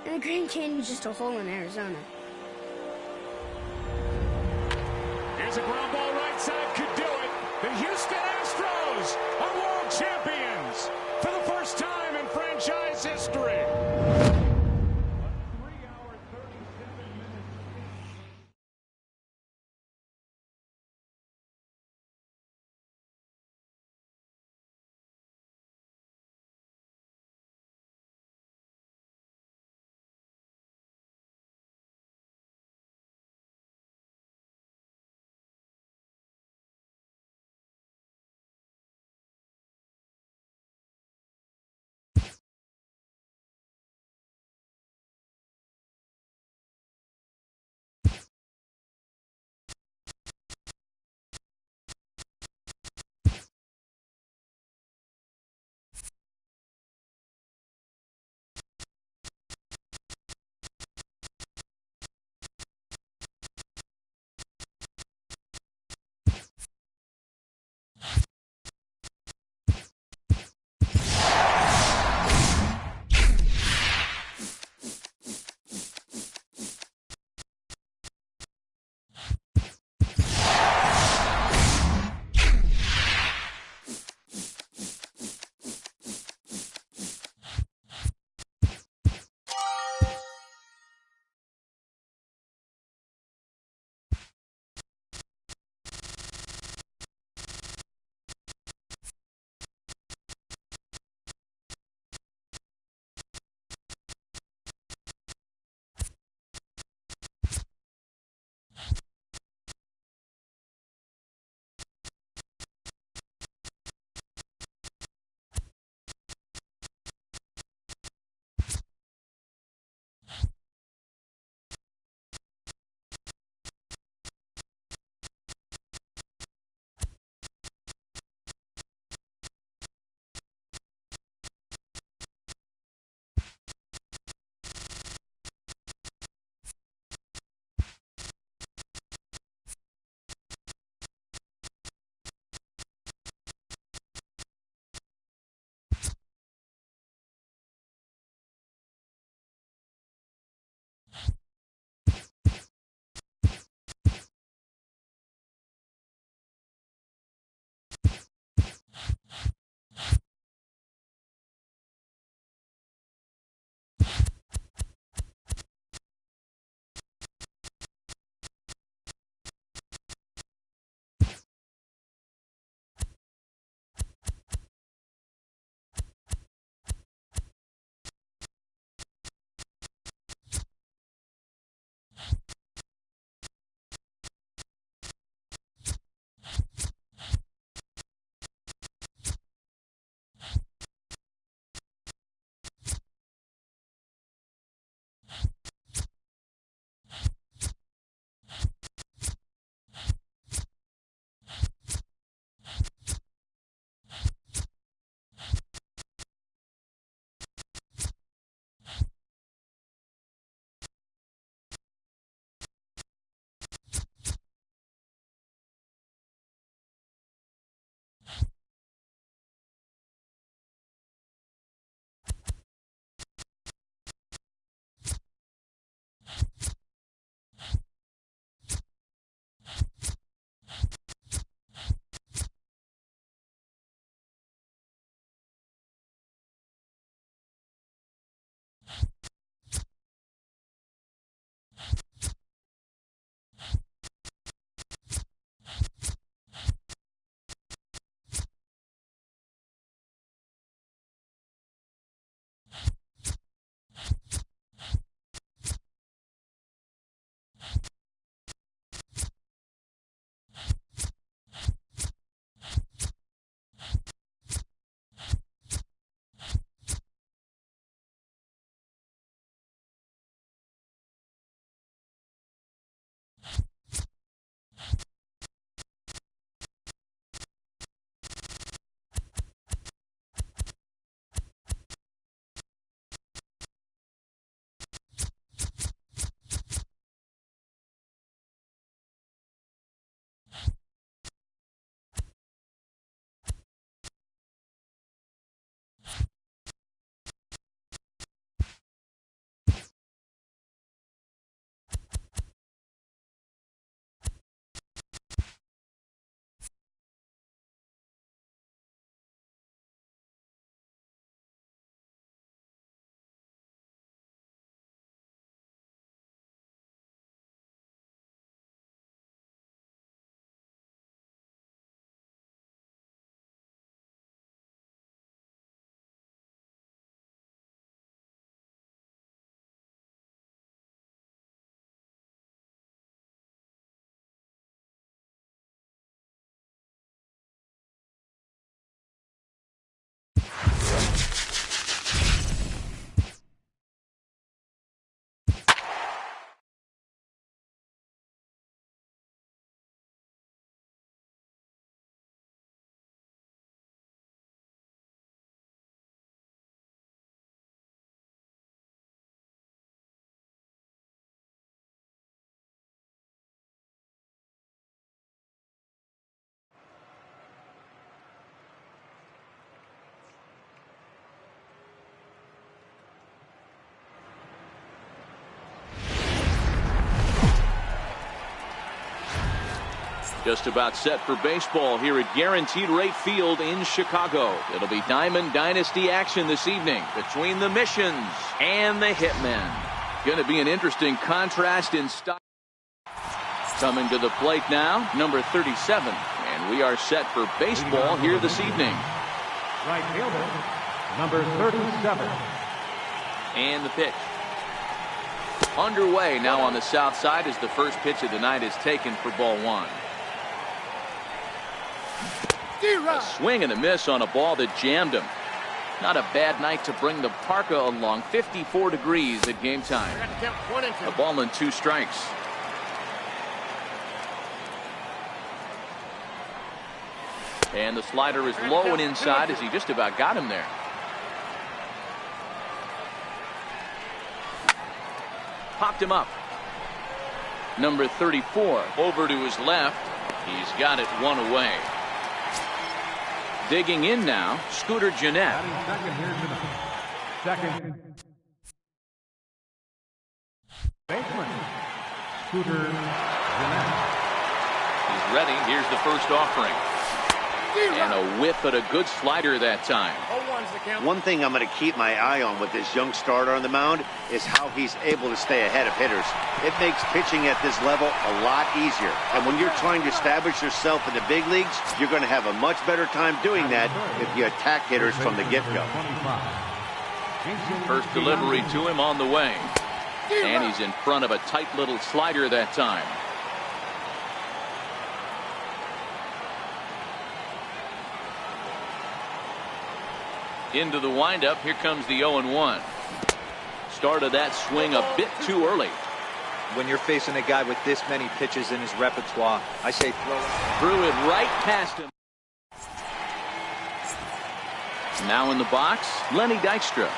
And the Grand Canyon's just a hole in Arizona. Here's a ground ball right side, could do it. The Houston Astros are world champions for the first time in franchise history. Just about set for baseball here at Guaranteed Rate Field in Chicago. It'll be Diamond Dynasty action this evening between the Missions and the Hitmen. Going to be an interesting contrast in style. Coming to the plate now, number 37. And we are set for baseball here this evening. Right fielder, number 37. And the pitch. Underway now on the south side as the first pitch of the night is taken for ball one. A swing and a miss on a ball that jammed him. Not a bad night to bring the parka along. 54 degrees at game time. A ball and 2 strikes. And the slider is low and inside as he just about got him there. Popped him up. Number 34 over to his left. He's got it one away. Digging in now, Scooter Gennett. Second here tonight. Second. Baseman, Scooter Gennett. He's ready. Here's the first offering. And a whip at a good slider that time. One thing I'm going to keep my eye on with this young starter on the mound is how he's able to stay ahead of hitters. It makes pitching at this level a lot easier. And when you're trying to establish yourself in the big leagues, you're going to have a much better time doing that if you attack hitters from the get-go. First delivery to him on the way. And he's in front of a tight little slider that time. Into the windup. Here comes the 0-1. Started that swing a bit too early. When you're facing a guy with this many pitches in his repertoire, I say throw it. Threw it right past him. Now in the box, Lenny Dykstra.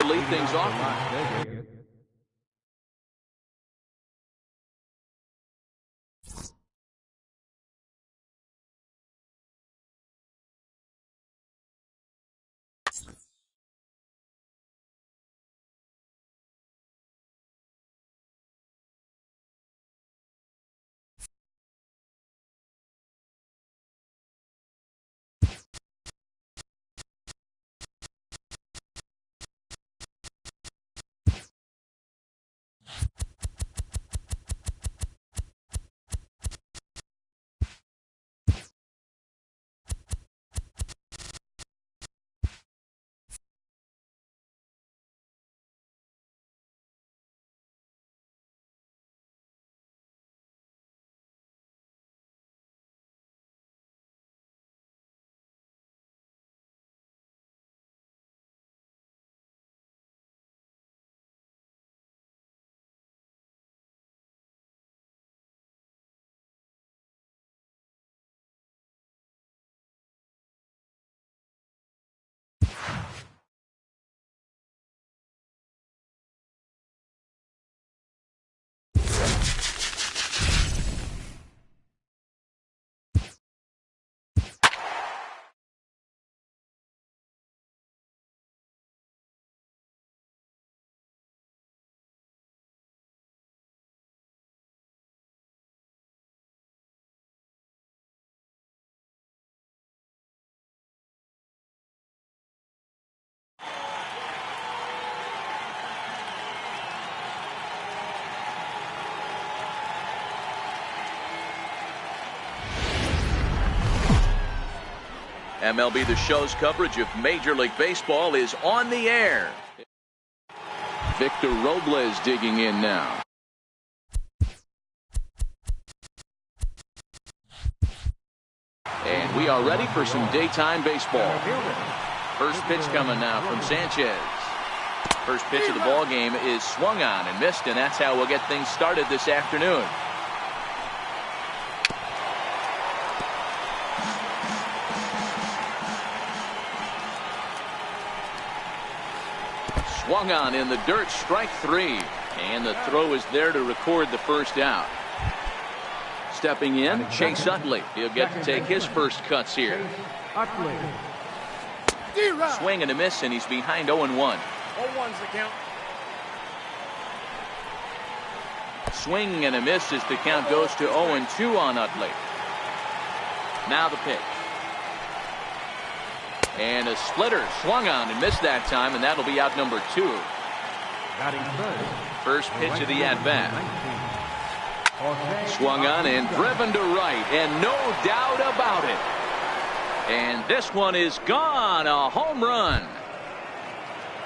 Lead things off. MLB The Show's coverage of Major League Baseball is on the air. Victor Robles digging in now. And we are ready for some daytime baseball. First pitch coming now from Sanchez. First pitch of the ball game is swung on and missed, and that's how we'll get things started this afternoon. Swung on in the dirt, strike 3. And the throw is there to record the first out. Stepping in, Chase Utley. He'll get to take his first cuts here. Swing and a miss, and he's behind 0-1. 0-1's the count. Swing and a miss as the count goes to 0-2 on Utley. Now the pitch. And a splitter swung on and missed that time, and that'll be out number 2. Batting First pitch of the at-bat. Swung on and driven to right, and no doubt about it. And this one is gone, a home run.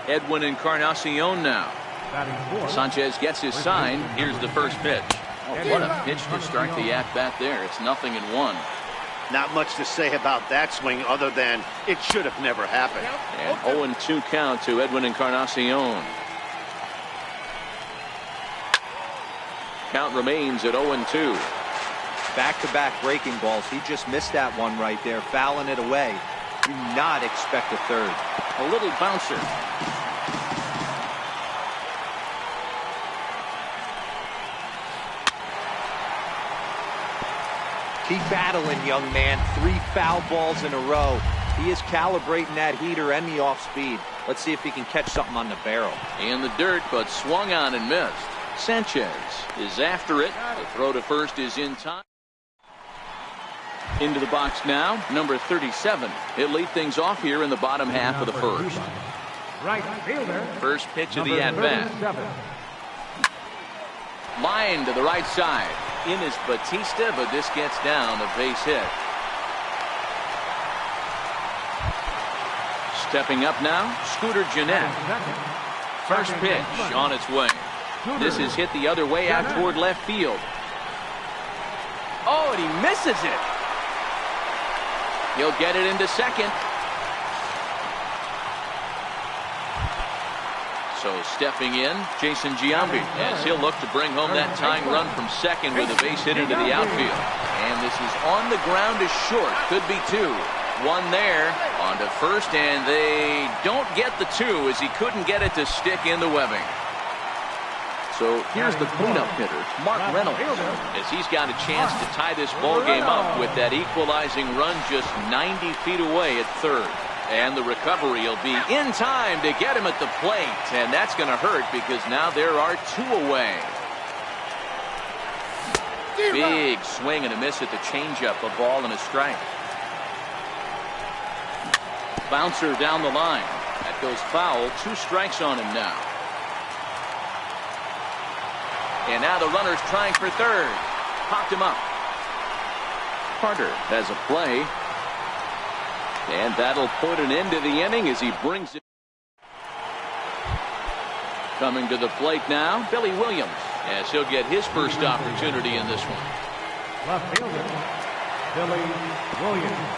Edwin Encarnacion now. Sanchez gets his sign. Here's the first pitch. Oh, what a pitch to start the at-bat there. It's 0-1. Not much to say about that swing other than it should have never happened. And 0-2 count to Edwin Encarnacion. Count remains at 0-2. Back-to-back breaking balls. He just missed that one right there, fouling it away. Do not expect a third. A little bouncer. Keep battling, young man. 3 foul balls in a row. He is calibrating that heater and the off speed. Let's see if he can catch something on the barrel. In the dirt, but swung on and missed. Sanchez is after it. The throw to first is in time. Into the box now, number 37. He'll lead things off here in the bottom half of the first. Right fielder. First pitch of the at-bat. Line to the right side. In is Batista, but this gets down, a base hit. Stepping up now, Scooter Gennett. First pitch on its way. This is hit the other way out toward left field. Oh, and he misses it. He'll get it into second. So stepping in, Jason Giambi, as he'll look to bring home that tying run from second with a base hit into the outfield. And this is on the ground to short. Could be 2. 1 there on to first, and they don't get the 2 as he couldn't get it to stick in the webbing. So here's the cleanup hitter, Mark Reynolds, as he's got a chance to tie this ball game up with that equalizing run just 90 feet away at third. And the recovery will be in time to get him at the plate. And that's going to hurt because now there are 2 away. Big swing and a miss at the changeup. A ball and a strike. Bouncer down the line. That goes foul. 2 strikes on him now. And now the runner's trying for third. Popped him up. Carter has a play. And that'll put an end to the inning as he brings it. Coming to the plate now, Billy Williams, as he'll get his first opportunity in this one. Left fielder, Billy Williams.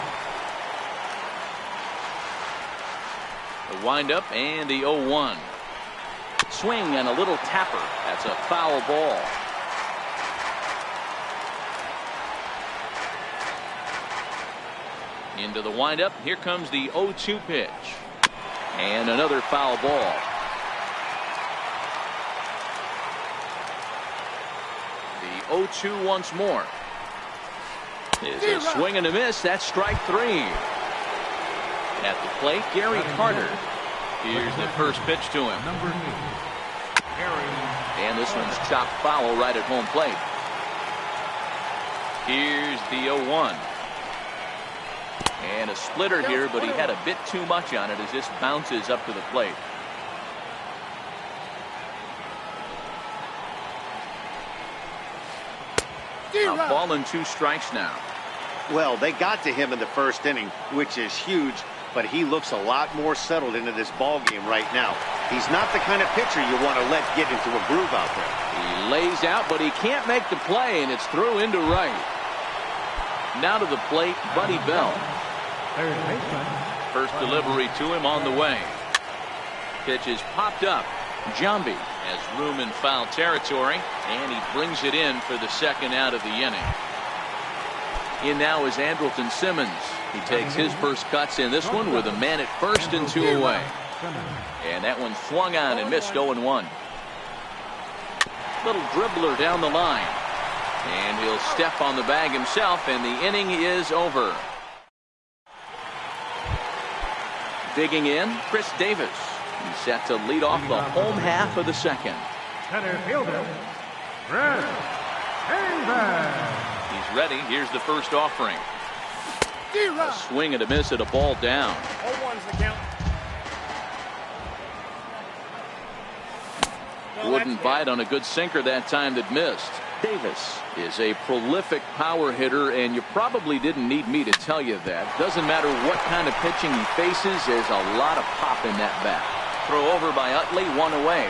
The windup and the 0-1. Swing and a little tapper. That's a foul ball. Into the windup. Here comes the 0-2 pitch. And another foul ball. The 0-2 once more. Is a swing and a miss. That's strike 3. At the plate, Gary Carter. Here's the first pitch to him. And this one's chopped foul right at home plate. Here's the 0-1. And a splitter here, but he had a bit too much on it as this bounces up to the plate. A ball and 2 strikes now. Well, they got to him in the first inning, which is huge, but he looks a lot more settled into this ball game right now. He's not the kind of pitcher you want to let get into a groove out there. He lays out, but he can't make the play, and it's through into right. Now to the plate, Buddy Bell. First delivery to him on the way. Pitch is popped up. Giambi has room in foul territory, and he brings it in for the second out of the inning. In now is Andrelton Simmons. He takes his first cuts in this one with a man at first and 2 away. And that one swung on and missed 0-1. Little dribbler down the line. And he'll step on the bag himself, and the inning is over. Digging in, Chris Davis. He's set to lead off the home half of the second. Center fielder, Chris Davis. He's ready. Here's the first offering. A swing and a miss at a ball down. 0-1's the count. Wouldn't bite on a good sinker that time that missed. Davis is a prolific power hitter, and you probably didn't need me to tell you that. Doesn't matter what kind of pitching he faces, there's a lot of pop in that bat. Throw over by Utley, one away.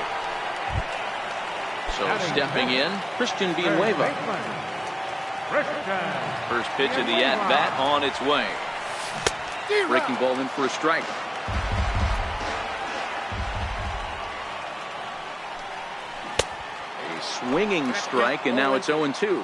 So stepping in, Christian Villanueva. First pitch of the at-bat on its way. Breaking ball in for a strike. A swinging strike, and now it's 0-2.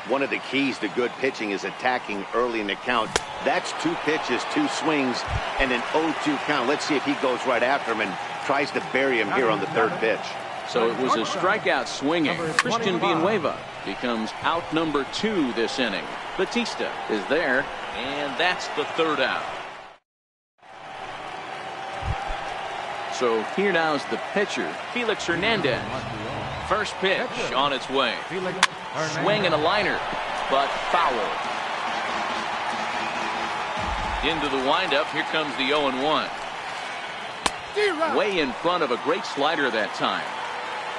One of the keys to good pitching is attacking early in the count. That's 2 pitches, 2 swings, and an 0-2 count. Let's see if he goes right after him and tries to bury him here on the 3rd pitch. So it was a strikeout swinging. Christian Villanueva becomes out number 2 this inning. Batista is there, and that's the 3rd out. So here now is the pitcher, Felix Hernandez. First pitch on its way. Swing and a liner, but foul. Into the windup, here comes the 0-1. Way in front of a great slider that time.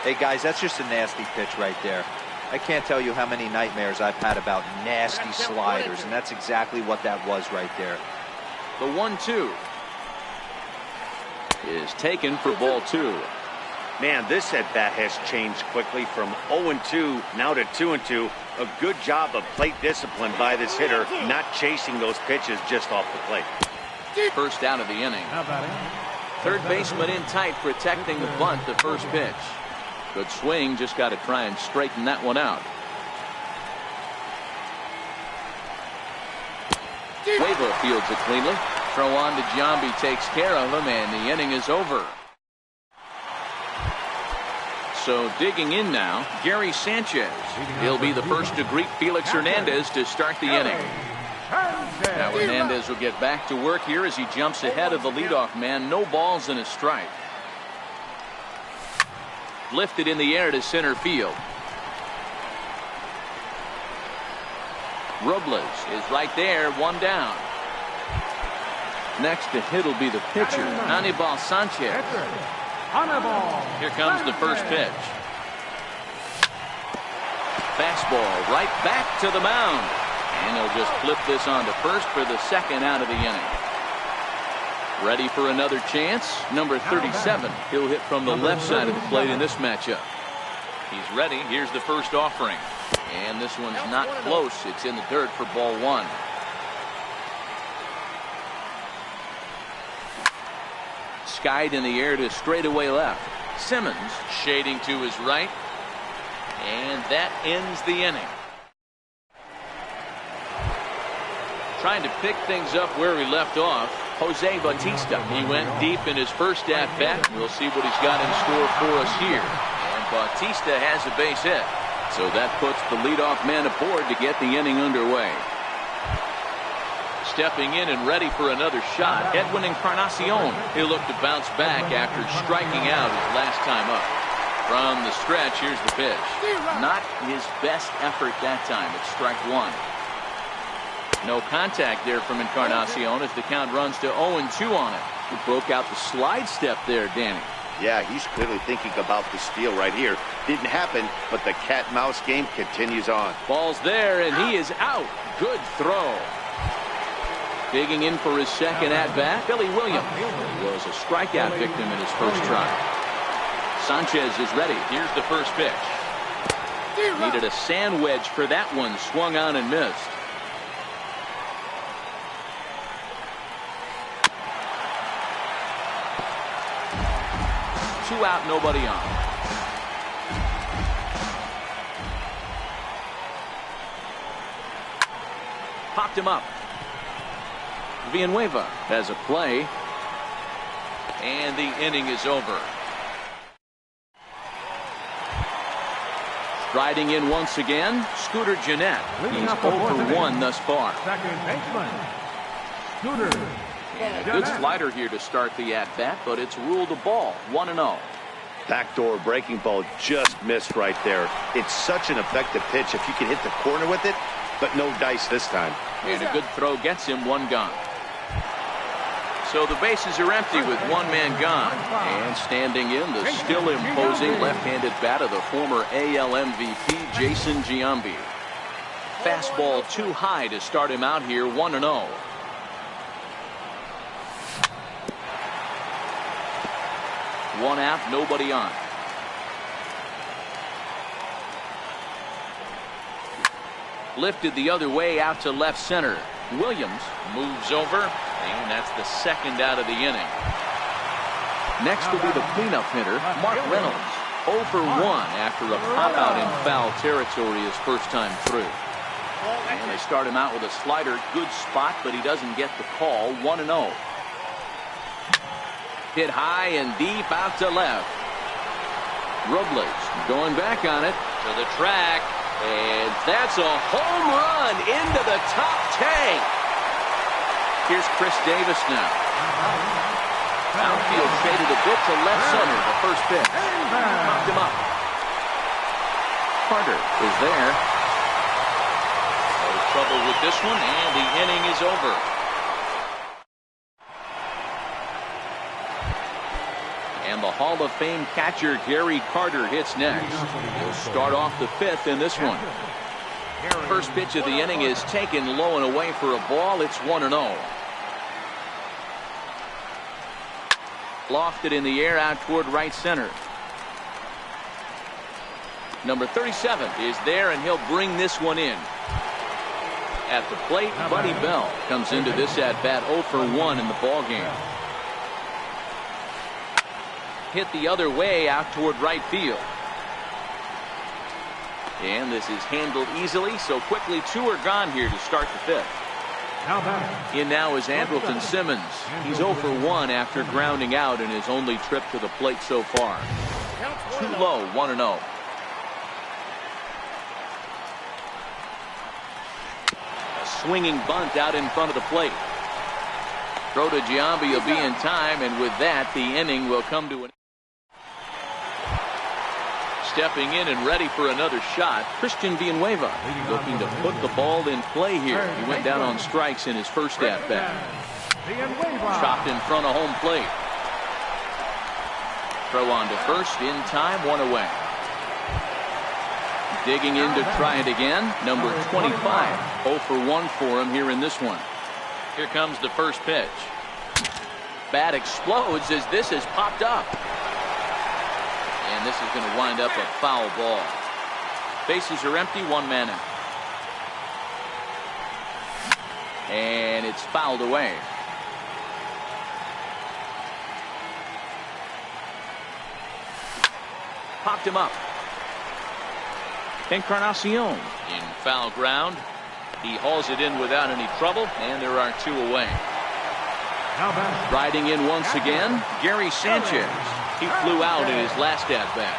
Hey, guys, that's just a nasty pitch right there. I can't tell you how many nightmares I've had about nasty sliders, and that's exactly what that was right there. The 1-2 is taken for ball 2. Man, this at-bat has changed quickly from 0-2 now to 2-2. A good job of plate discipline by this hitter, not chasing those pitches just off the plate. First out of the inning. Third baseman in tight, protecting the bunt, the first pitch. Good swing, just got to try and straighten that one out. Wavo fields it cleanly. Throw on to Giambi, takes care of him, and the inning is over. So digging in now, Gary Sanchez. He'll be the first to greet Felix Hernandez to start the inning. Now Hernandez will get back to work here as he jumps ahead of the leadoff man. No balls and a strike. Lifted in the air to center field. Robles is right there, 1 down. Next to hit will be the pitcher, Anibal Sanchez. Here comes the first pitch. Fastball right back to the mound. And he'll just flip this on to first for the 2nd out of the inning. Ready for another chance. Number 37. He'll hit from the left side of the plate in this matchup. He's ready. Here's the first offering. And this one's not close. It's in the dirt for ball 1. Skied in the air to straightaway left. Simmons shading to his right. And that ends the inning. Trying to pick things up where we left off, Jose Batista. He went deep in his first at-bat. We'll see what he's got in store for us here. And Batista has a base hit. So that puts the leadoff man aboard to get the inning underway. Stepping in and ready for another shot, Edwin Encarnacion. He'll look to bounce back after striking out his last time up. From the stretch, here's the pitch. Not his best effort that time. It's strike 1. No contact there from Encarnacion as the count runs to 0-2 on it. He broke out the slide step there, Danny. Yeah, he's clearly thinking about the steal right here. Didn't happen, but the cat-mouse game continues on. Ball's there, and he is out. Good throw. Digging in for his 2nd at-bat, Billy Williams was a strikeout victim in his first try. Sanchez is ready. Here's the first pitch. Needed a sand wedge for that one. Swung on and missed. Two out, nobody on. Popped him up. Villanueva has a play. And the inning is over. Striding in once again, Scooter Gennett. He's 0 for 1 thus far. Second baseman, Scooter. And a good slider here to start the at-bat, but it's ruled a ball, 1-0. Backdoor breaking ball just missed right there. It's such an effective pitch if you can hit the corner with it, but no dice this time. And a good throw gets him, one gone. So the bases are empty with one man gone. And standing in, the still imposing left-handed bat of the former AL MVP, Jason Giambi. Fastball too high to start him out here, 1-0. One out, nobody on. Lifted the other way out to left center. Williams moves over, and that's the second out of the inning. Next will be the cleanup hitter, Mark Reynolds. 0 for 1 after a pop-out in foul territory his first time through. And they start him out with a slider. Good spot, but he doesn't get the call. 1-0. Hit high and deep out to left. Robles going back on it to the track. And that's a home run into the top tank. Here's Chris Davis now. Outfield shaded a bit to left center. The first pitch. Popped him up. Carter is there. No trouble with this one, and the inning is over. And the Hall of Fame catcher Gary Carter hits next. He'll start off the fifth in this one. First pitch of the inning is taken low and away for a ball. It's 1-0. Lofted in the air out toward right center. Number 37 is there, and he'll bring this one in. At the plate, Buddy Bell comes into this at-bat 0 for 1 in the ballgame. Hit the other way out toward right field. And this is handled easily, so quickly 2 are gone here to start the fifth. In now is Andrelton Simmons. He's 0 for 1 after grounding out in his only trip to the plate so far. Too low, 1-0. A swinging bunt out in front of the plate. Throw to Giambi will be in time, and with that, the inning will come to an end. Stepping in and ready for another shot, Christian Villanueva, looking to put the ball in play here. He went down on strikes in his first at-bat. Chopped in front of home plate. Throw on to first, in time, 1 away. Digging in to try it again, number 25. 0 for 1 for him here in this one. Here comes the first pitch. Bat explodes as this has popped up. And this is going to wind up a foul ball. Bases are empty, 1 man out. And it's fouled away. Popped him up. Encarnacion in foul ground. He hauls it in without any trouble, and there are 2 away. Riding in once again, Gary Sanchez. He flew out in his last at-bat.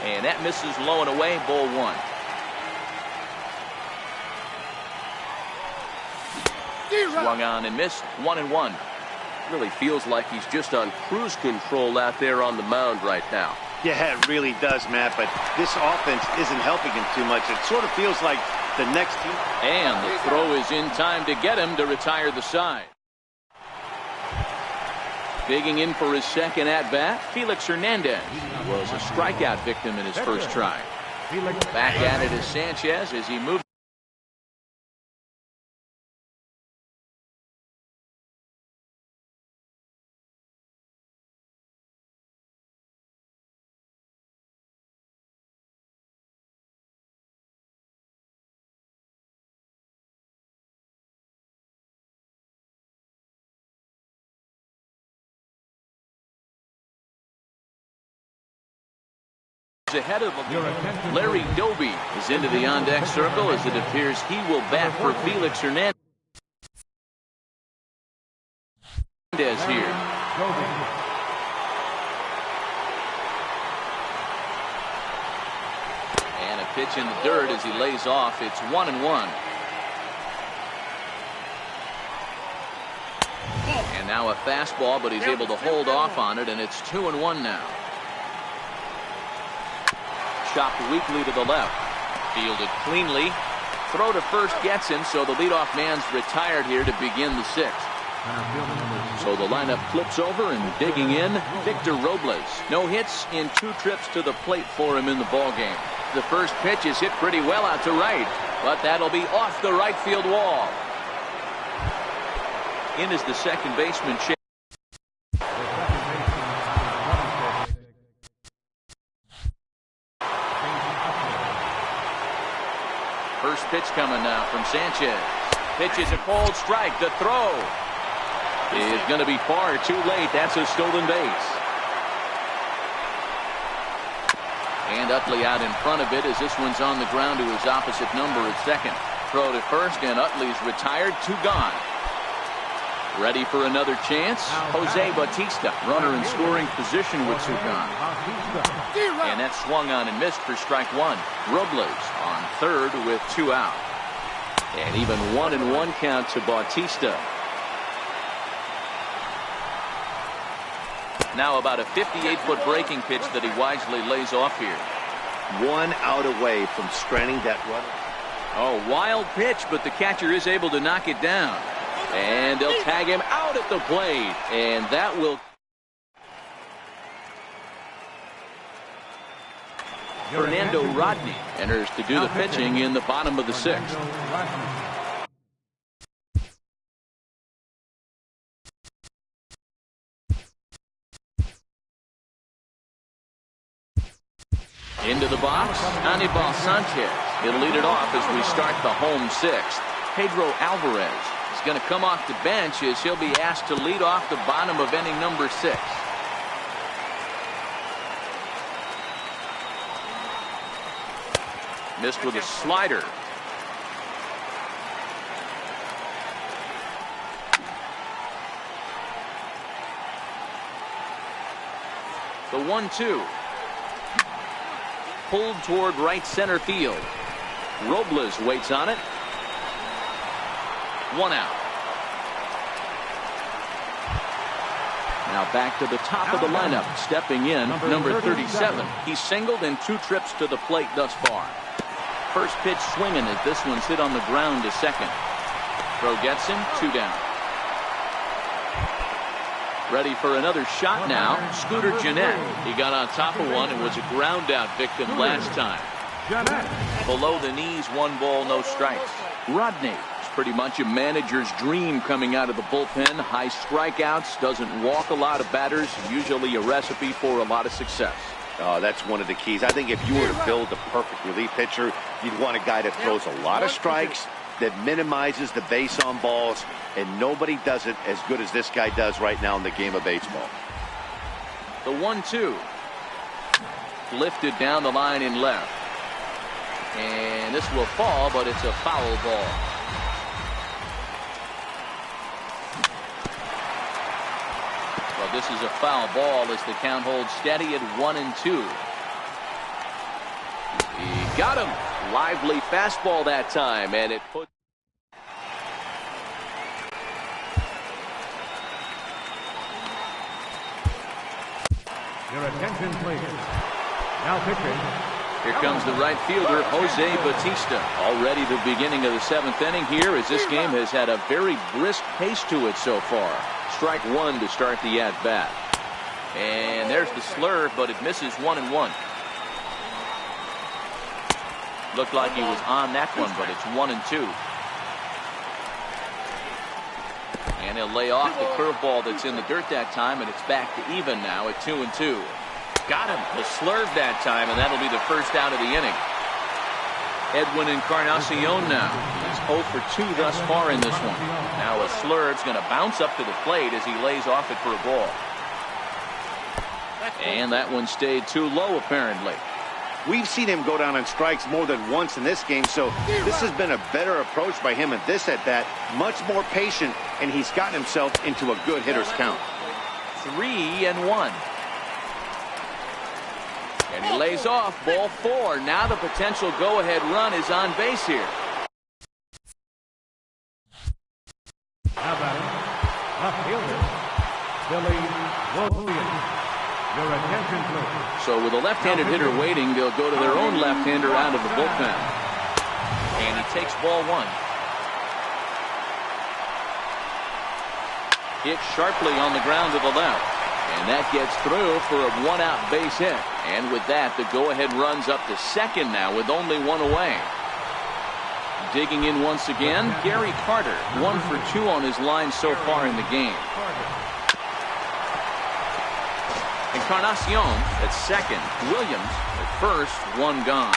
And that misses low and away, ball 1. Swung on and missed, 1-1. Really feels like he's just on cruise control out there on the mound right now. Yeah, it really does, Matt, but this offense isn't helping him too much. It sort of feels like the next team. And the throw is in time to get him to retire the side. Digging in for his second at-bat, Felix Hernandez was a strikeout victim in his first try. Back at it is Sanchez as he moves. Ahead of him, Larry Doby is into the on-deck circle as it appears he will bat for Felix Hernandez here. And a pitch in the dirt as he lays off. It's 1-1. Now a fastball, but he's able to hold off on it, and it's 2-1 now. Chopped weakly to the left. Fielded cleanly. Throw to first gets him, so the leadoff man's retired here to begin the sixth. So the lineup flips over, and digging in, Victor Robles. No hits in 2 trips to the plate for him in the ballgame. The first pitch is hit pretty well out to right, but that'll be off the right field wall. In is the second baseman. First pitch coming now from Sanchez. Pitch is a cold strike. The throw is going to be far too late. That's a stolen base. And Utley out in front of it as this one's on the ground to his opposite number at second. Throw to first, and Utley's retired. 2 gone. Ready for another chance. Jose Bautista, runner in scoring position with 2 gone. And that swung on and missed for strike 1. Robles on third with 2 out. And even 1-1 count to Bautista. Now about a 58-foot breaking pitch that he wisely lays off here. 1 out away from stranding that runner. Oh, wild pitch, but the catcher is able to knock it down. And they'll tag him out at the plate. And that will... Fernando Rodney enters to do the pitching in the bottom of the 6th. Into the box, Anibal Sanchez. He'll lead it off as we start the home 6th. Pedro Alvarez is going to come off the bench as he'll be asked to lead off the bottom of inning number 6. Missed with a slider. The 1-2. Pulled toward right center field. Robles waits on it. 1 out. Now back to the top of the lineup. Stepping in, number 37. He's singled in 2 trips to the plate thus far. First pitch swinging as this one's hit on the ground to second. Throw gets him. 2 down. Ready for another shot now. Scooter Jeanette. He got on top of one and was a ground out victim last time. Below the knees, 1 ball, no strikes. Rodney is pretty much a manager's dream coming out of the bullpen. High strikeouts, doesn't walk a lot of batters, usually a recipe for a lot of success. That's one of the keys. I think if you were to build a perfect relief pitcher, you'd want a guy that throws a lot of strikes, that minimizes the base on balls, and nobody does it as good as this guy does right now in the game of baseball. The 1-2. Lifted down the line in left. And this will fall, but it's a foul ball. Well, this is a foul ball as the count holds steady at 1-2. He got him. Lively fastball that time, and it put... Your attention, please. Now pitching. Here comes the right fielder, Jose Bautista. Already the beginning of the 7th inning here, as this game has had a very brisk pace to it so far. Strike 1 to start the at-bat. And there's the slurve, but it misses 1-1. Looked like he was on that one, but it's 1-2. And he'll lay off the curveball that's in the dirt that time, and it's back to even now at 2-2. Got him. The slurve that time, and that'll be the first out of the inning. Edwin Encarnacion now. He's 0 for 2 thus far in this one. Now a slurve's going to bounce up to the plate as he lays off it for a ball. And that one stayed too low, apparently. We've seen him go down on strikes more than once in this game, so this has been a better approach by him in this at-bat. Much more patient, and he's gotten himself into a good hitter's count. 3-1. And he lays off, ball 4. Now the potential go-ahead run is on base here. How about it? Left fielder, Billy Williams. Your attention, please. So with a left-handed hitter waiting, they'll go to their own left-hander out of the bullpen. And he takes ball one. Hit sharply on the ground to the left. And that gets through for a one-out base hit. And with that, the go-ahead runs up to second now with only one away. Digging in once again, Gary Carter, 1 for 2 on his line so far in the game. Encarnacion at second, Williams at first, one gone.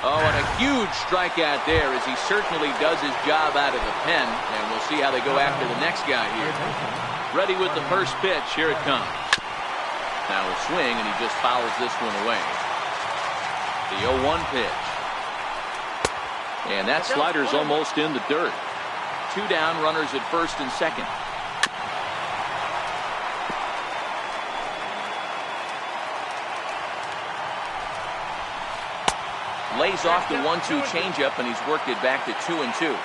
Oh, and a huge strikeout there as he certainly does his job out of the pen. And we'll see how they go after the next guy here. Ready with the first pitch. Here it comes. Now a swing, and he just fouls this one away. The 0-1 pitch. And that slider's almost in the dirt. 2 down, runners at first and second. Lays off the 1-2 changeup, and he's worked it back to 2-2.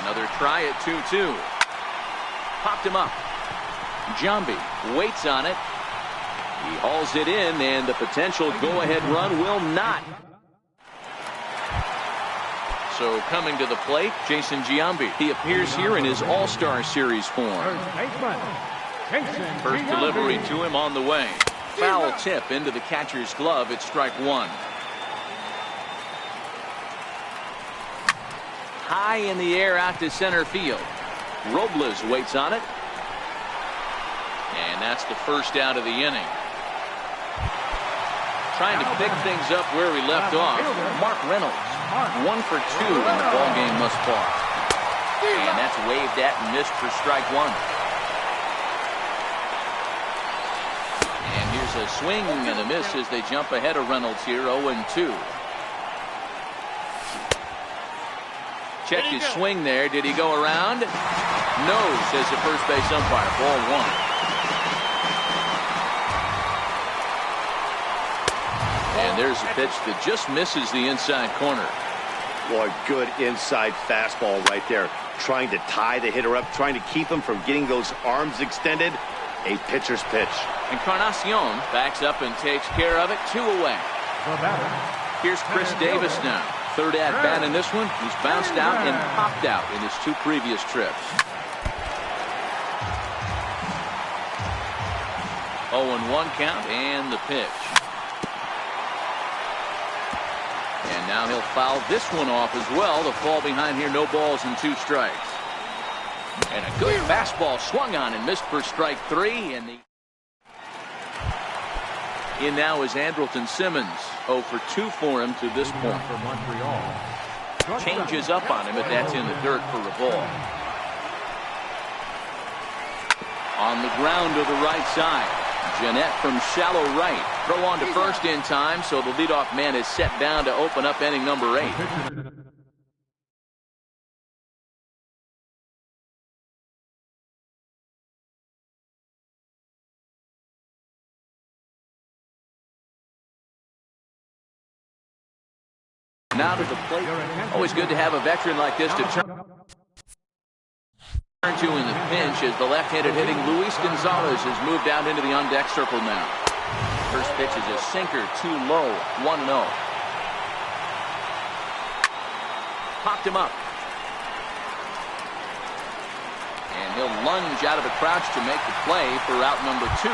Another try at 2-2. Popped him up. Giambi waits on it. He hauls it in, and the potential go-ahead run will not. So coming to the plate, Jason Giambi. He appears here in his All-Star Series form. First delivery to him on the way. Foul tip into the catcher's glove. It's strike one. High in the air out to center field. Robles waits on it. And that's the first out of the inning. Trying to pick things up where we left off. Mark Reynolds, 1 for 2 in the ballgame thus far. And that's waved at and missed for strike one. And here's a swing and a miss as they jump ahead of Reynolds here, 0-2. Check his swing there. Did he go around? No, says the first base umpire. Ball one. And there's a pitch that just misses the inside corner. Boy, good inside fastball right there. Trying to tie the hitter up, trying to keep him from getting those arms extended. A pitcher's pitch. Encarnacion backs up and takes care of it. 2 away. Here's Chris Davis now. Third at bat in this one. He's bounced out and popped out in his 2 previous trips. 0-1 count and the pitch. And now he'll foul this one off as well. The fall behind here, no balls and 2 strikes. And a good fastball swung on and missed for strike 3. And in now is Andrelton Simmons. 0 for 2 for him to this point. Changes up on him, but that's in the dirt for a ball. On the ground to the right side. Jeanette from shallow right. Throw on to first in time, so the leadoff man is set down to open up inning number 8. Now to the plate. Always good to have a veteran like this to turn to in the pinch as the left-handed hitting Luis Gonzalez has moved out into the on-deck circle now. First pitch is a sinker, too low, 1-0. Popped him up. And he'll lunge out of the crouch to make the play for out number 2.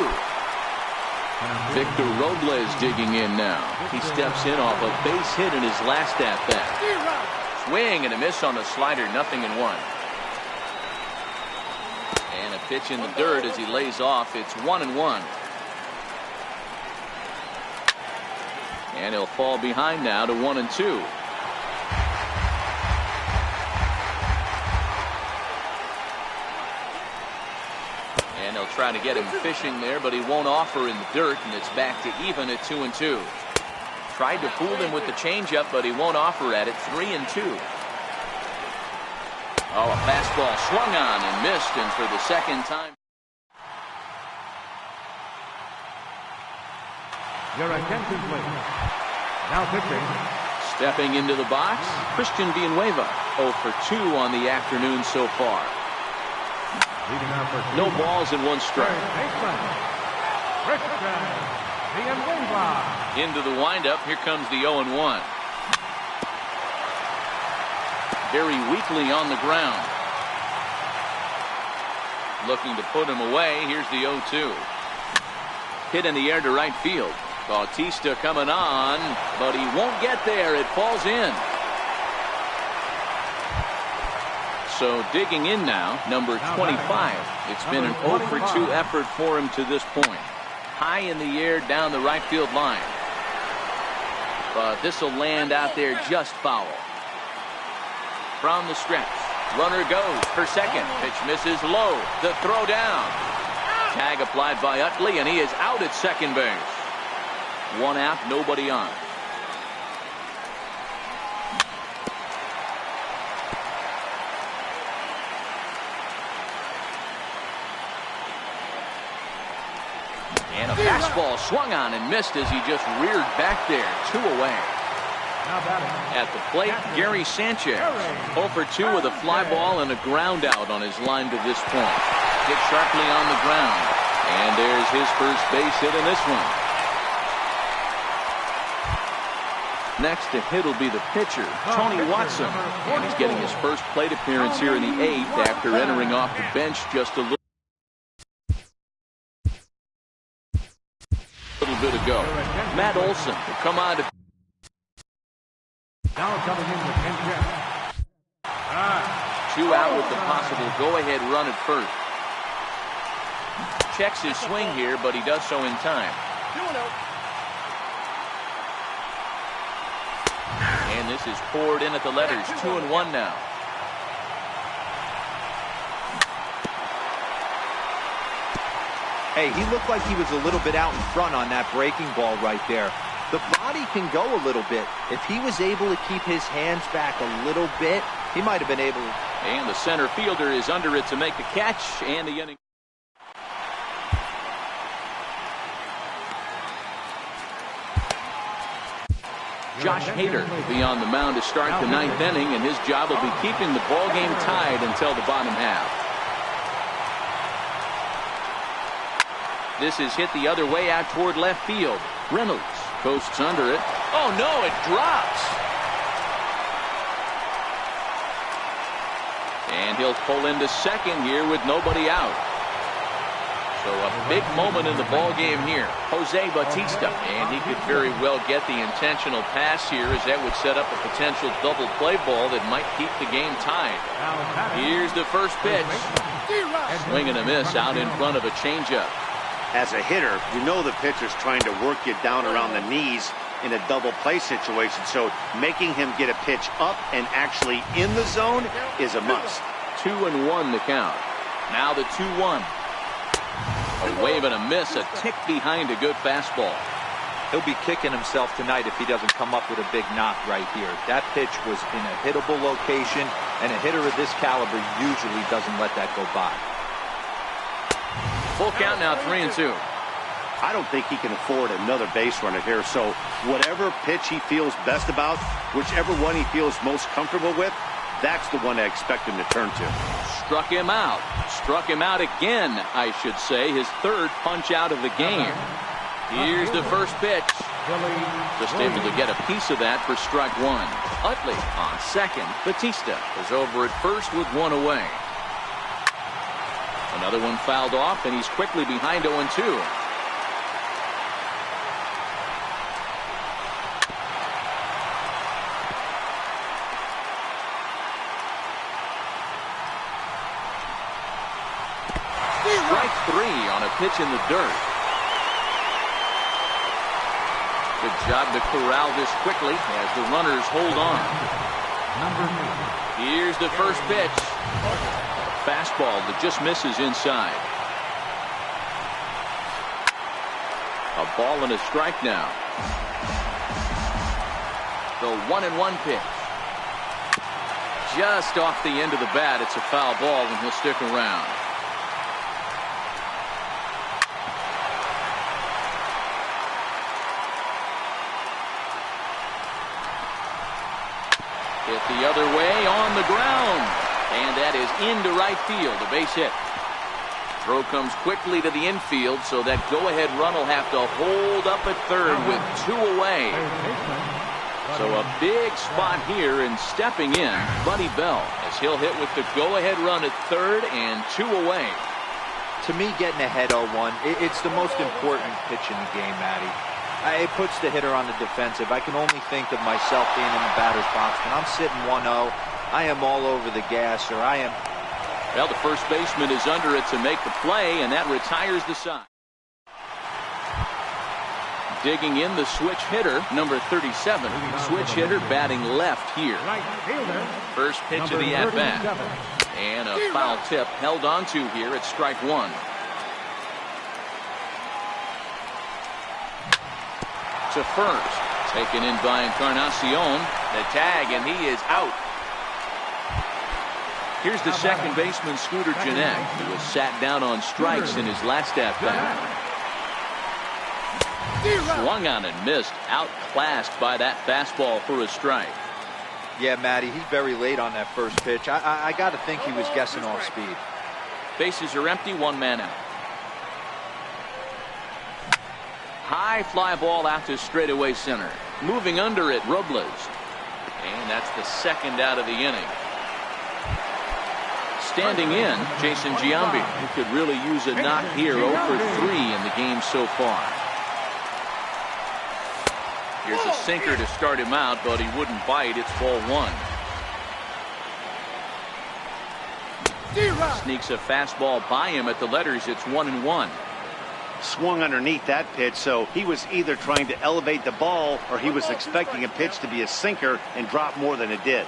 Victor Robles digging in now. He steps in off a base hit in his last at-bat. Swing and a miss on the slider, 0-1. And a pitch in the dirt as he lays off. It's 1-1. And he'll fall behind now to 1-2. And they'll try to get him fishing there, but he won't offer in the dirt, and it's back to even at 2-2. Tried to fool him with the changeup, but he won't offer at it. 3-2. Oh, a fastball swung on and missed, and for the second time. Your attention, please. Now pitching. Stepping into the box, Christian Villanueva, 0 for 2 on the afternoon so far. Leading out for No balls and 1 strike. baseman, Christian Villanueva. Into the windup, here comes the 0-1. Very weakly on the ground. Looking to put him away. Here's the 0-2. Hit in the air to right field. Bautista coming on, but he won't get there. It falls in. So digging in now, number 25. It's been an 0 for 2 effort for him to this point. High in the air down the right field line. But this will land out there just foul. From the stretch. Runner goes for second. Pitch misses low. The throw down. Tag applied by Utley, and he is out at second base. 1 out, nobody on. And a fastball swung on and missed as he just reared back there. 2 away. At the plate, Gary Sanchez. 0 for 2 with a fly ball and a ground out on his line to this point. Hit sharply on the ground. And there's his first base hit in this one. Next to hit will be the pitcher, Tony Watson. And he's getting his first plate appearance here in the 8th after entering off the bench just a little bit ago. Matt Olson will come on to. Now coming in with 10 check. 2 out with the possible go-ahead run at first. Checks his swing here, but he does so in time. And this is poured in at the letters. 2-1 now. Hey, he looked like he was a little bit out in front on that breaking ball right there. The body can go a little bit. If he was able to keep his hands back a little bit, he might have been able to. And the center fielder is under it to make the catch, and the inning. Josh Hader will be on the mound to start the 9th inning, and his job will be keeping the ball game tied until the bottom half. This is hit the other way out toward left field. Reynolds coasts under it. Oh no, it drops. And he'll pull into second here with nobody out. So a big moment in the ball game here. Jose Bautista, and he could very well get the intentional pass here, as that would set up a potential double play ball that might keep the game tied. Here's the first pitch. Swing and a miss out in front of a changeup. As a hitter, you know the pitcher's trying to work you down around the knees in a double play situation, so making him get a pitch up and actually in the zone is a must. 2-1 the count. Now the 2-1. A wave and a miss, a tick behind a good fastball. He'll be kicking himself tonight if he doesn't come up with a big knock right here. That pitch was in a hittable location, and a hitter of this caliber usually doesn't let that go by. Full count now, 3-2. I don't think he can afford another base runner here, so whatever pitch he feels best about, whichever one he feels most comfortable with, that's the one I expect him to turn to. Struck him out. Struck him out again, I should say. His 3rd punch out of the game. Here's the first pitch. Just able to get a piece of that for strike 1. Utley on second. Bautista is over at first with 1 away. Another one fouled off, and he's quickly behind 0-2. Strike 3 on a pitch in the dirt. Good job to corral this quickly as the runners hold on. Here's the first pitch. Fastball that just misses inside. A ball and a strike now. The 1-1 pitch. Just off the end of the bat. It's a foul ball, and he'll stick around. the other way on the ground. And that is into right field, a base hit. Throw comes quickly to the infield, so that go-ahead run will have to hold up at third with 2 away. So a big spot here, and stepping in, Buddy Bell, as he'll hit with the go-ahead run at third and 2 away. To me, getting ahead 0-1, it's the most important pitch in the game, Matty. It puts the hitter on the defensive. I can only think of myself being in the batter's box. When I'm sitting 1-0, I am all over the gas, or I am... Well, the first baseman is under it to make the play, and that retires the side. Digging in the switch hitter, number 37. Switch hitter batting left here. First pitch of the at-bat. And a foul tip held onto here at strike 1. To first. Taken in by Encarnacion. The tag, and he is out. Here's the second baseman, Scooter Gennett, who was sat down on strikes in his last at-bat. Swung on and missed, outclassed by that fastball for a strike. Yeah, Matty, he's very late on that first pitch. I got to think he was guessing off speed. Bases are empty, 1 man out. High fly ball out to straightaway center. Moving under it, Robles. And that's the second out of the inning. Standing in, Jason Giambi, who could really use a knock here, 0 for 3 in the game so far. Here's a sinker to start him out, but he wouldn't bite. It's ball 1. Sneaks a fastball by him at the letters. It's 1-1. Swung underneath that pitch, so he was either trying to elevate the ball or he was expecting a pitch to be a sinker and drop more than it did.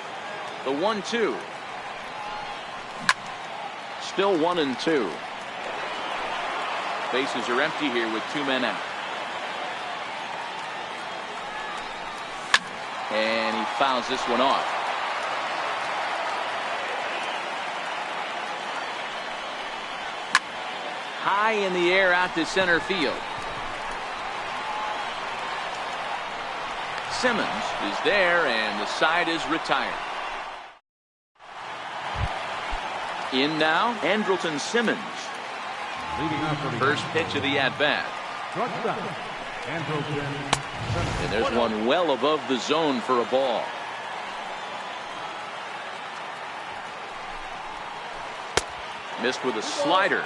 The 1-2. Still 1-2. Bases are empty here with 2 men out. And he fouls this one off. High in the air out to center field. Simmons is there, and the side is retired. In now, Andrelton Simmons. First pitch of the at-bat. And there's one well above the zone for a ball. Missed with a slider.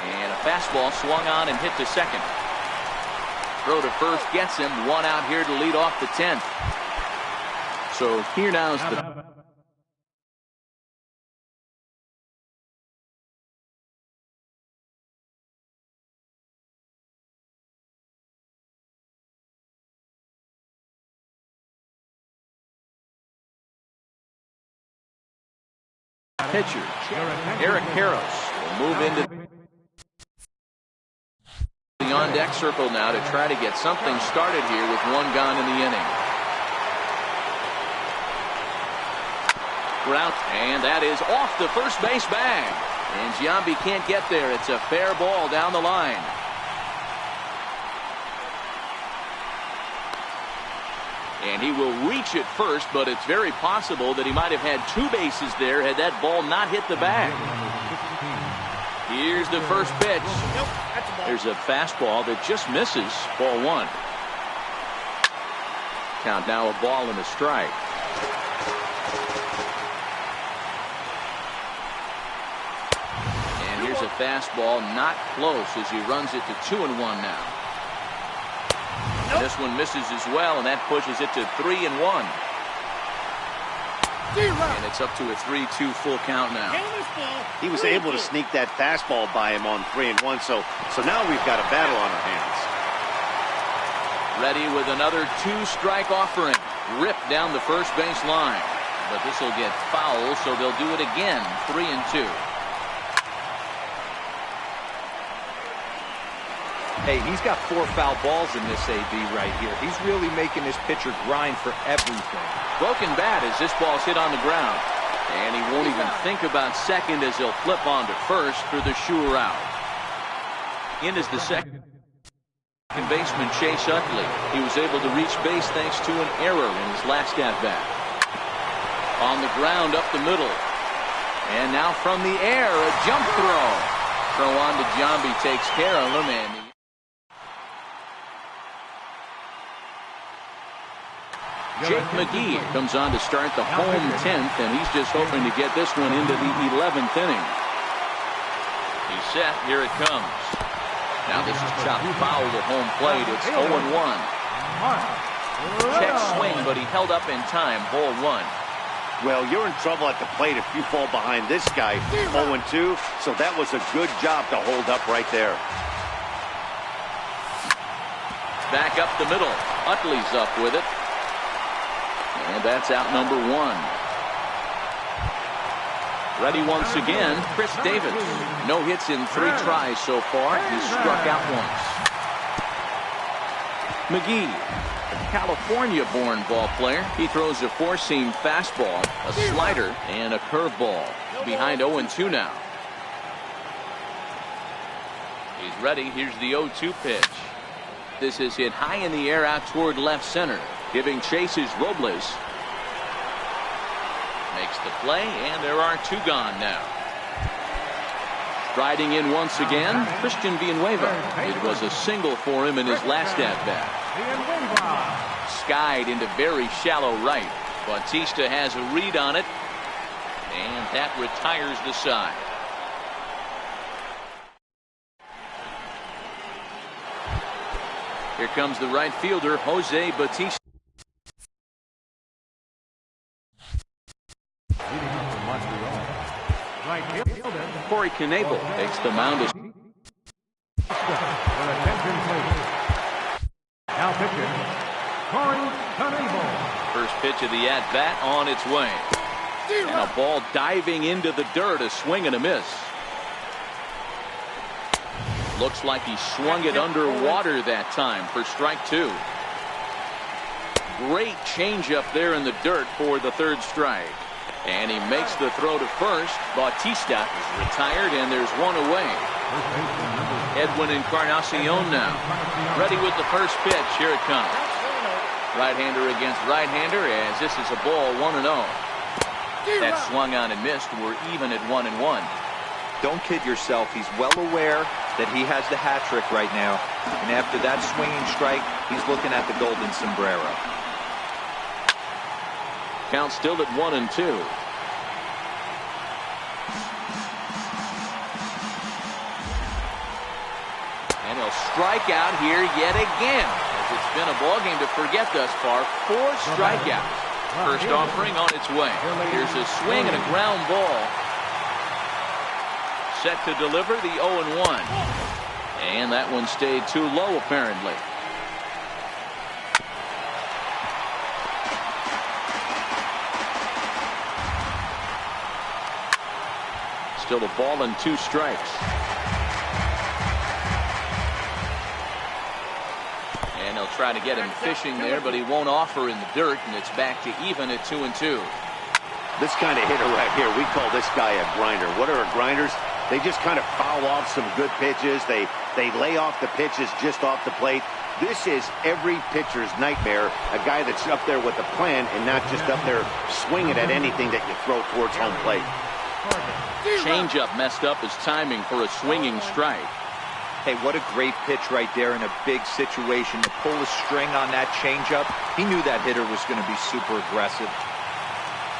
And a fastball swung on and hit to second. Throw to first gets him. 1 out here to lead off the 10th. So here now is the... pitcher, Eric Karros, will move into the on-deck circle now to try to get something started here with 1 gone in the inning. Grout, and that is off the first base bag. And Giambi can't get there. It's a fair ball down the line. And he will reach it first, but it's very possible that he might have had 2 bases there had that ball not hit the bag. Here's the first pitch. There's a fastball that just misses. Ball 1. Count now a ball and a strike. And here's a fastball not close as he runs it to 2-1 now. This one misses as well, and that pushes it to 3-1. And it's up to a 3-2 full count now. He was able to sneak that fastball by him on 3-1, so now we've got a battle on our hands. Ready with another 2-strike offering. Ripped down the first base line. But this will get foul, so they'll do it again. 3-2. Hey, he's got 4 foul balls in this AB right here. He's really making this pitcher grind for everything. Broken bat as this ball's hit on the ground. And he won't even think about second as he'll flip on to first for the sure out. In is the second. Second baseman Chase Utley. He was able to reach base thanks to an error in his last at-bat. On the ground up the middle. And now from the air, a jump throw. Throw on to Giambi takes care of him. And Jake McGee comes on to start the home 10th, and he's just hoping to get this one into the 11th inning. He's set. Here it comes. Now this is chopped foul at home plate. It's 0-1. Check swing, but he held up in time. Ball 1. Well, you're in trouble at the plate if you fall behind this guy. 0-2, so that was a good job to hold up right there. Back up the middle. Utley's up with it. And that's out number 1. Ready once again, Chris Davis. No hits in 3 tries so far. He's struck out once. McGee, a California-born ball player. He throws a 4-seam fastball, a slider, and a curveball. Behind 0-2 now. He's ready. Here's the 0-2 pitch. This is hit high in the air out toward left center. Giving chases Robles. Makes the play, and there are 2 gone now. Striding in once again, Christian Villanueva. It was a single for him in his last at-bat. Skied into very shallow right. Bautista has a read on it, and that retires the side. Here comes the right fielder, Jose Bautista. Corey Knebel takes the mound. Now pitching, Corey Knebel. First pitch of the at-bat on its way. And a ball diving into the dirt, a swing and a miss. Looks like he swung it underwater that time for strike 2. Great changeup there in the dirt for the 3rd strike. And he makes the throw to first. Bautista is retired, and there's 1 away. Edwin Encarnacion now. Ready with the first pitch. Here it comes. Right-hander against right-hander, as this is a ball 1-0. That swung on and missed. We're even at 1-1. Don't kid yourself. He's well aware that he has the hat trick right now. And after that swinging strike, he's looking at the golden sombrero. Count still at 1-2. And he'll strike out here yet again. As it's been a ballgame to forget thus far. 4 strikeouts. First offering on its way. Here's a swing and a ground ball. Set to deliver the 0-1. And that one stayed too low apparently. Still a ball and 2 strikes. And he'll try to get him fishing there, but he won't offer in the dirt, and it's back to even at 2-2. This kind of hitter right here, we call this guy a grinder. What are grinders? They just kind of foul off some good pitches. They lay off the pitches just off the plate. This is every pitcher's nightmare, a guy that's up there with a plan and not just up there swinging at anything that you throw towards home plate. Changeup messed up his timing for a swinging strike. Hey, what a great pitch right there in a big situation. To pull a string on that changeup, he knew that hitter was going to be super aggressive.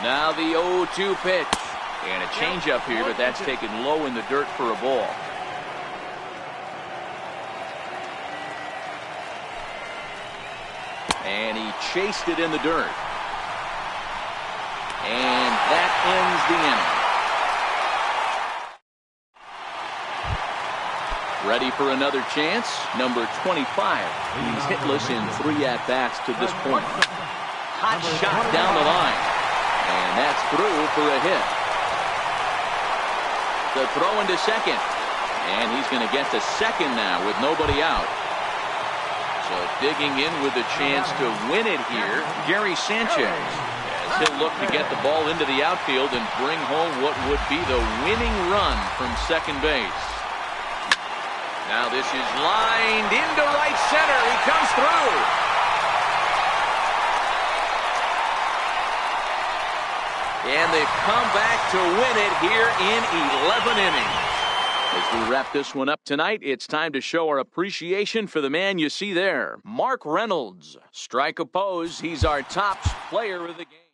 Now the 0-2 pitch. And a changeup here, but that's taken low in the dirt for a ball. And he chased it in the dirt. And that ends the inning. Ready for another chance? Number 25. He's hitless in 3 at-bats to this point. Hot shot down the line. And that's through for a hit. The throw into second. And he's going to get to second now with nobody out. So digging in with a chance to win it here, Gary Sanchez. As he'll look to get the ball into the outfield and bring home what would be the winning run from second base. Now this is lined into right center. He comes through. And they've come back to win it here in 11 innings. As we wrap this one up tonight, it's time to show our appreciation for the man you see there, Mark Reynolds. Strike a pose. He's our top player of the game.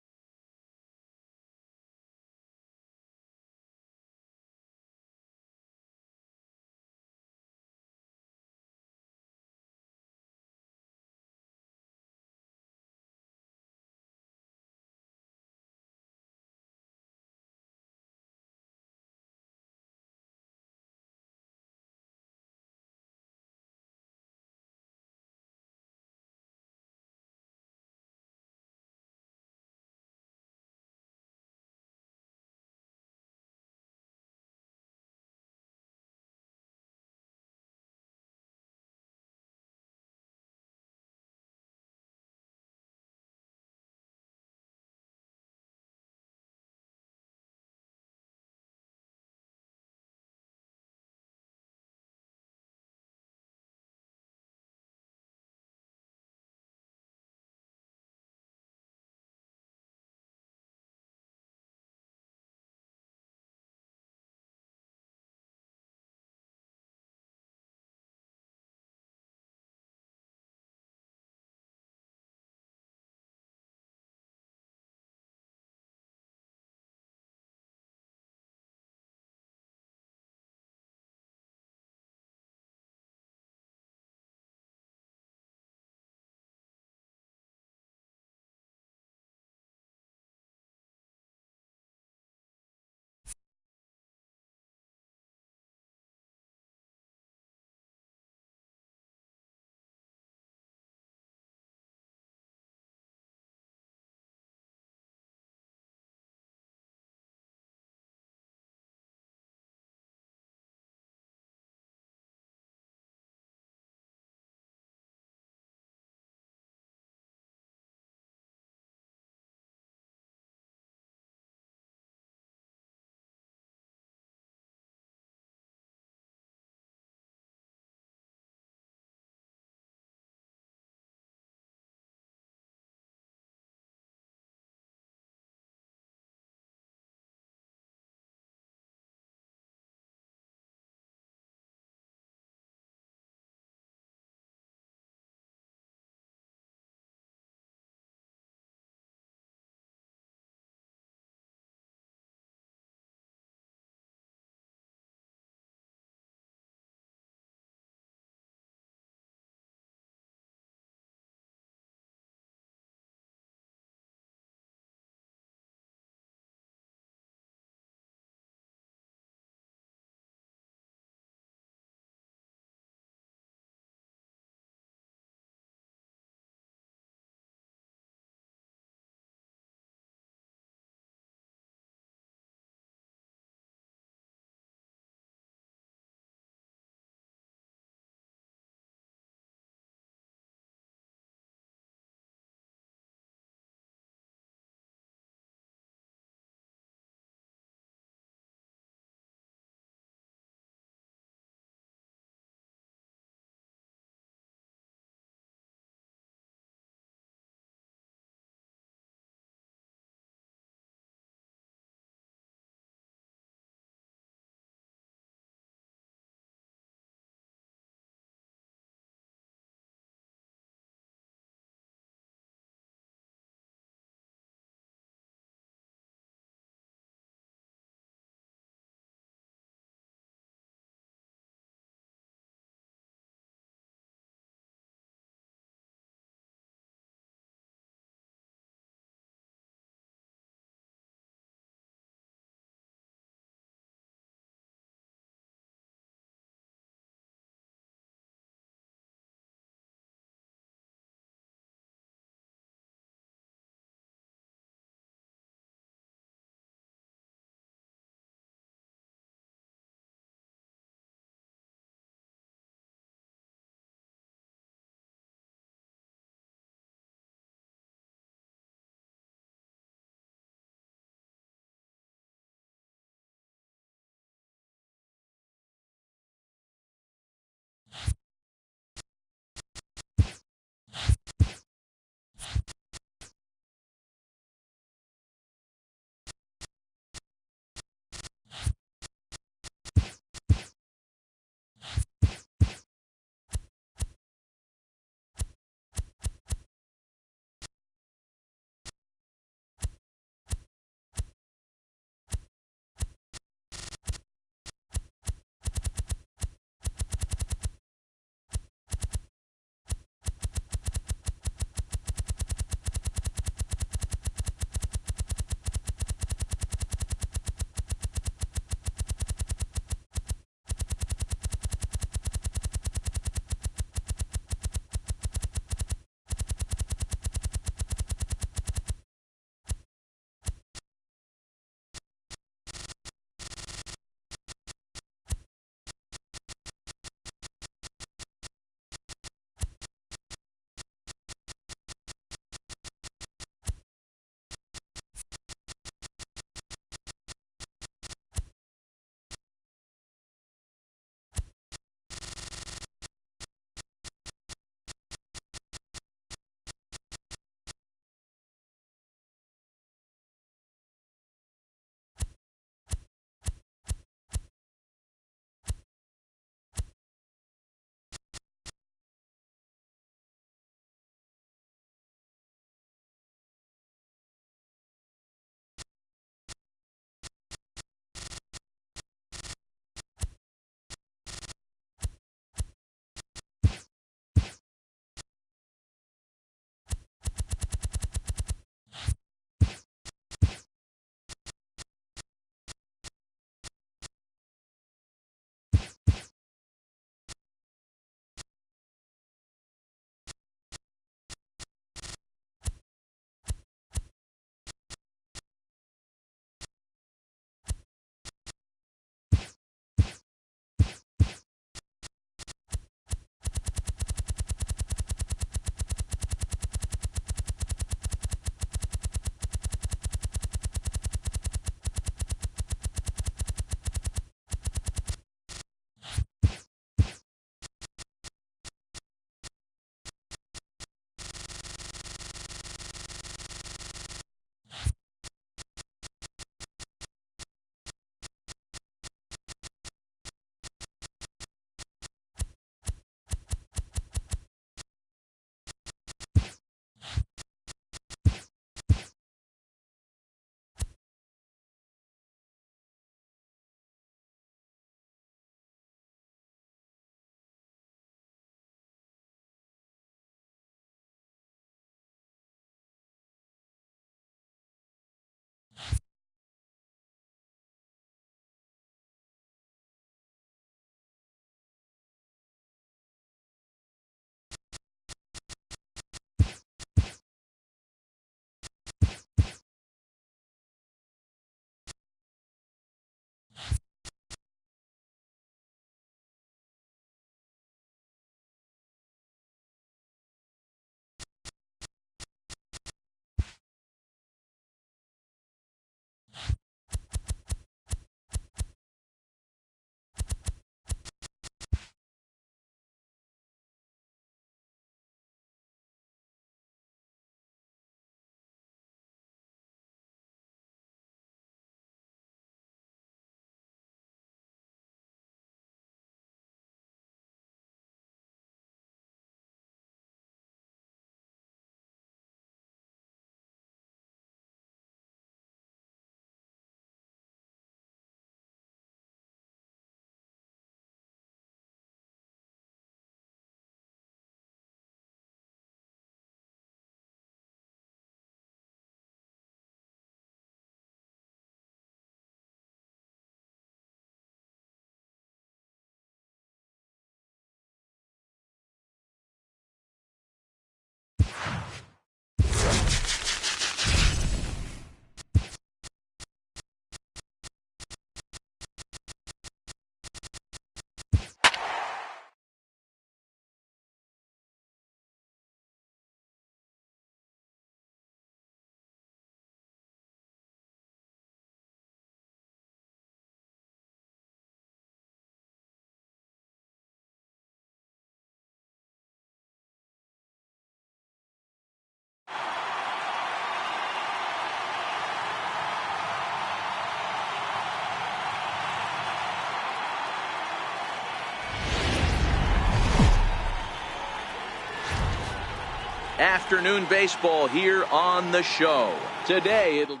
Afternoon baseball here on the show. Today, it'll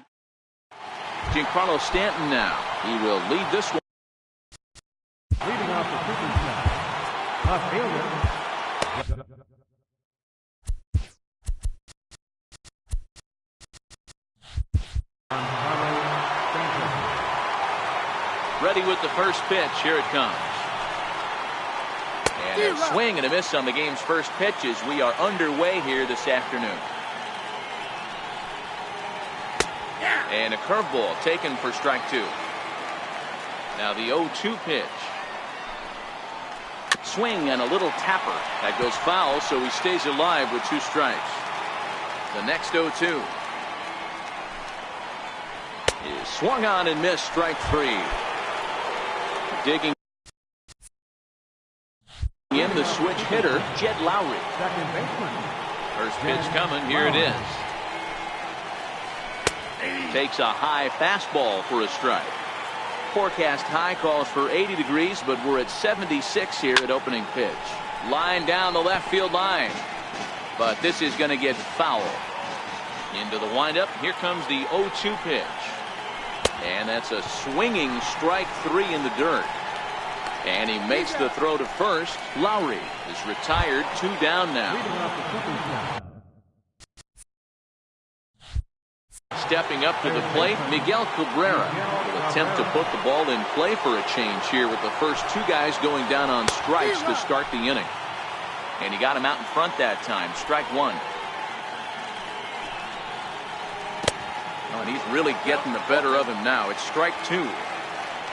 Giancarlo Stanton now. He will lead this one. Leading off the pitching staff, left fielder. Ready with the first pitch. Here it comes. And a swing and a miss on the game's first pitch as we are underway here this afternoon. And a curveball taken for strike two. Now the 0-2 pitch. Swing and a little tapper. That goes foul, so he stays alive with 2 strikes. The next 0-2 is swung on and missed, strike 3. Digging in the switch hitter, Jed Lowry. Second baseman. First pitch coming. Here it is. Takes a high fastball for a strike. Forecast high calls for 80 degrees, but we're at 76 here at opening pitch. Line down the left field line. But this is going to get foul. Into the windup. Here comes the 0-2 pitch. And that's a swinging strike 3 in the dirt. And he makes the throw to first. Lowry is retired, 2 down now. Stepping up to the plate, Miguel Cabrera will attempt to put the ball in play for a change here with the first 2 guys going down on strikes to start the inning. And he got him out in front that time. Strike 1. Oh, and he's really getting the better of him now. It's strike 2.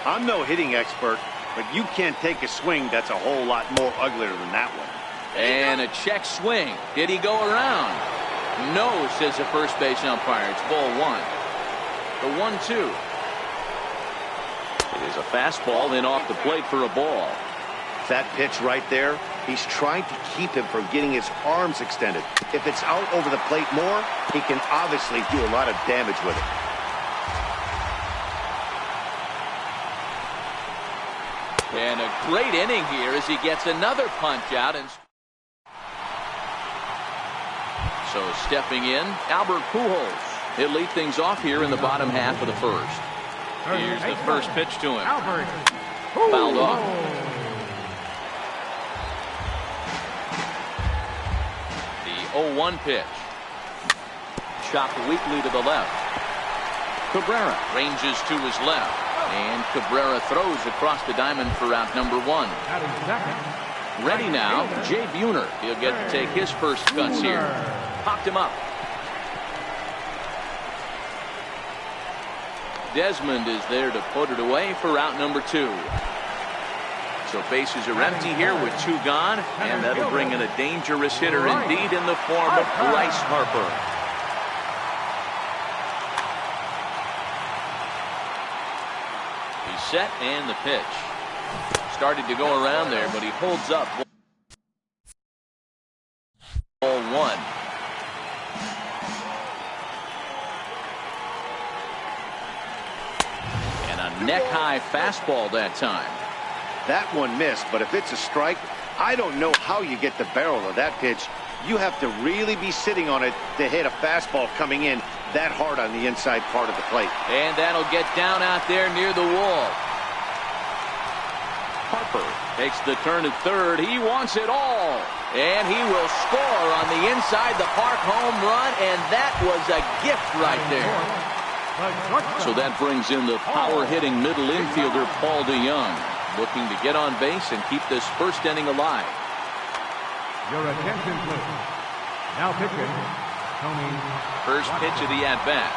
I'm no hitting expert, but you can't take a swing that's a whole lot more uglier than that one. And a check swing. Did he go around? No, says the first base umpire. It's ball 1. The 1-2. It is a fastball, then off the plate for a ball. That pitch right there, he's trying to keep him from getting his arms extended. If it's out over the plate more, he can obviously do a lot of damage with it. And a great inning here as he gets another punch out. And so stepping in, Albert Pujols. He'll lead things off here in the bottom half of the first. Here's the first pitch to him. Fouled off. The 0-1 pitch. Chopped weakly to the left. Cabrera ranges to his left. And Cabrera throws across the diamond for out number 1. Ready now, Jay Buhner. He'll get to take his first cuts here. Popped him up. Desmond is there to put it away for out number 2. So bases are empty here with 2 gone, and that'll bring in a dangerous hitter indeed in the form of Bryce Harper. He's set and the pitch. Started to go around there, but he holds up. Ball 1. And a neck-high fastball that time. That one missed, but if it's a strike, I don't know how you get the barrel of that pitch. You have to really be sitting on it to hit a fastball coming in that hard on the inside part of the plate. And that'll get down out there near the wall. Harper takes the turn at third. He wants it all. And he will score on the inside the park home run, and that was a gift right there. So that brings in the power-hitting middle infielder Paul DeYoung, looking to get on base and keep this first inning alive. Your attention, please. Now pitching, Tony. First pitch of the at-bat.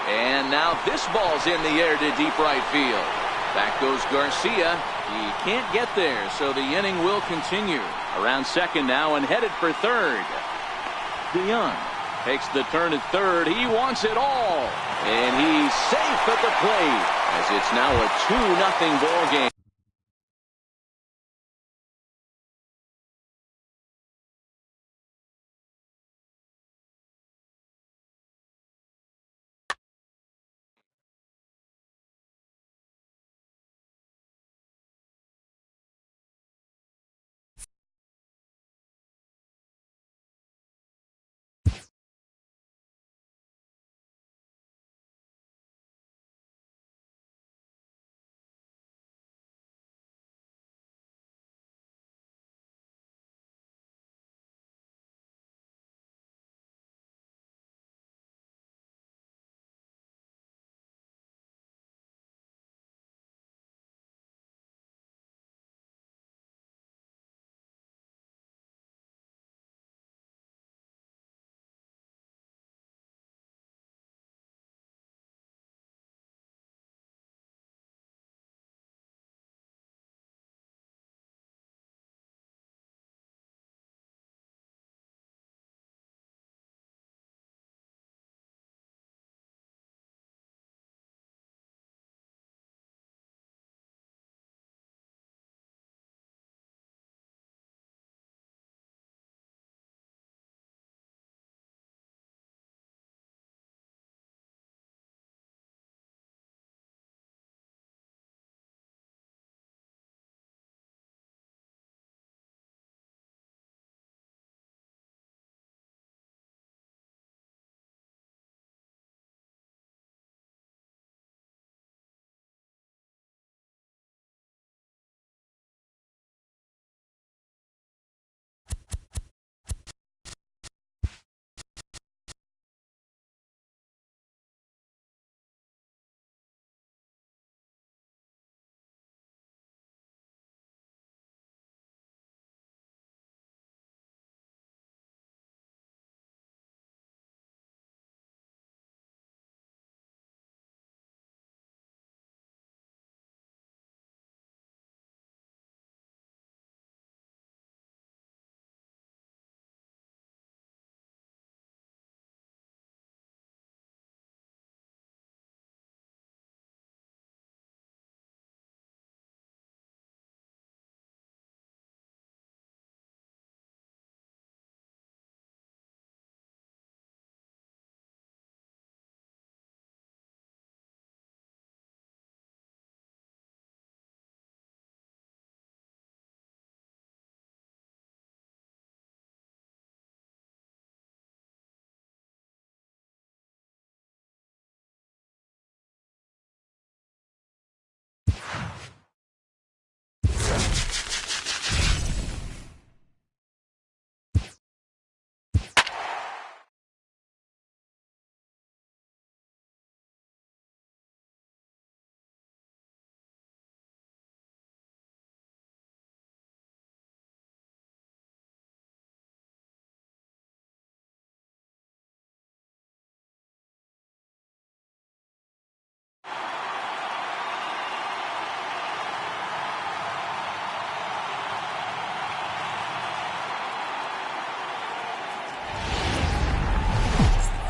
And now this ball's in the air to deep right field. Back goes Garcia. He can't get there, so the inning will continue. Around second now and headed for third. DeYoung takes the turn at third. He wants it all. And he's safe at the plate as it's now a 2-0 ball game.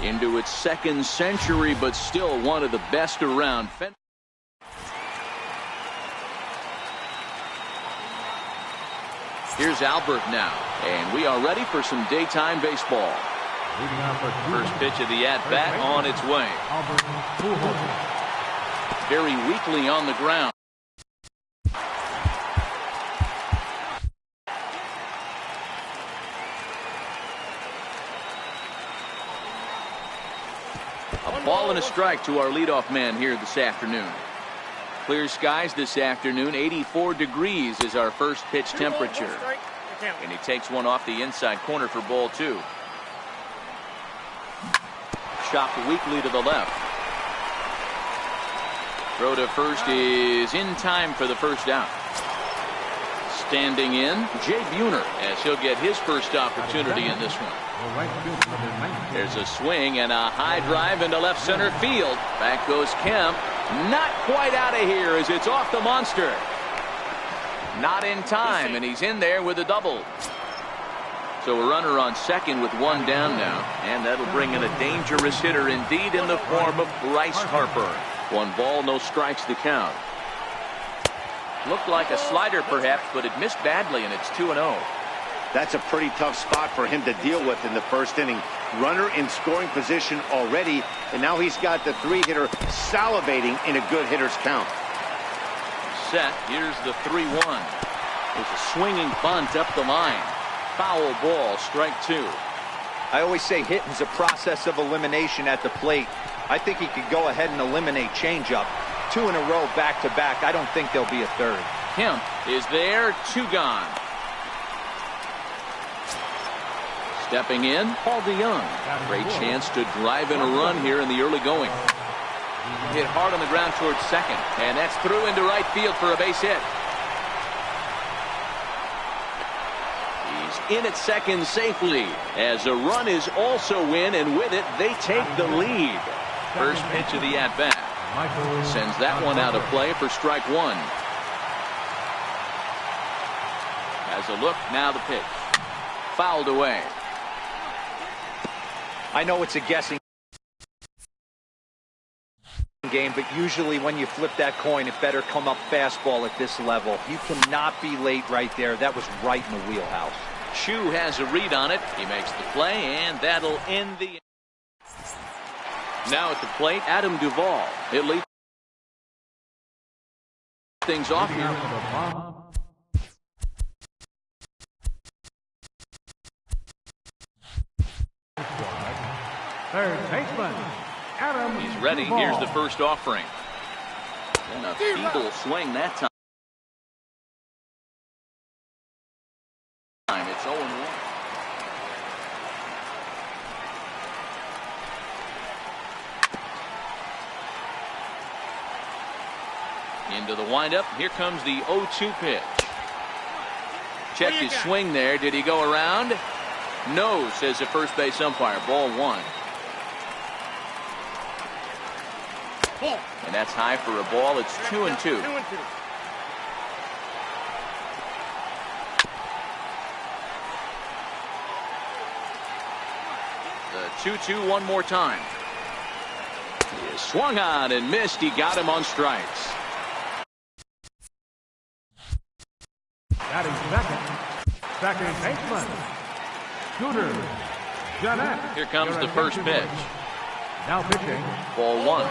into its second century, but still one of the best around. Here's Albert now, and we are ready for some daytime baseball. First pitch of the at-bat on its way. Very weakly on the ground. A ball and a strike to our leadoff man here this afternoon. Clear skies this afternoon. 84 degrees is our first pitch temperature. And he takes one off the inside corner for ball 2. Chopped weakly to the left. Throw to first is in time for the first out. Standing in, Jay Buhner, as he'll get his first opportunity in this one. There's a swing and a high drive into left center field. Back goes Kemp. Not quite out of here as it's off the monster. Not in time, and he's in there with a double. So a runner on second with one down now, and that'll bring in a dangerous hitter indeed in the form of Bryce Harper. 1 ball, no strikes to count. Looked like a slider perhaps, but it missed badly, and it's 2-0. That's a pretty tough spot for him to deal with in the first inning. Runner in scoring position already, and now he's got the 3-hitter salivating in a good hitter's count. Set. Here's the 3-1. There's a swinging bunt up the line. Foul ball, strike 2. I always say hitting's a process of elimination at the plate. I think he could go ahead and eliminate changeup. 2 in a row back-to-back. I don't think there'll be a third. Kemp is there, 2 gone. Stepping in, Paul DeYoung. Great chance to drive in a run here in the early going. Hit hard on the ground towards second, and that's through into right field for a base hit. He's in at second safely as a run is also in, and with it they take the lead. First pitch of the at-bat sends that one out of play for strike 1. As a look, now the pitch. Fouled away. I know it's a guessing game, but usually when you flip that coin, it better come up fastball at this level. You cannot be late right there. That was right in the wheelhouse. Chu has a read on it. He makes the play, and that'll end the... Now at the plate, Adam Duvall. He'll lead things off here. Third baseman, Adam. He's ready. Duvall. Here's the first offering. And a feeble swing that time. It's 0-1. Into the windup. Here comes the 0-2 pitch. Check his swing there. Did he go around? No, says the first base umpire. Ball 1. And that's high for a ball. It's 2-2. The 2-2 one more time. He swung on and missed. He got him on strikes. Batting second baseman, Scooter Jeanette. Here comes the first pitch. Now pitching. Ball 1.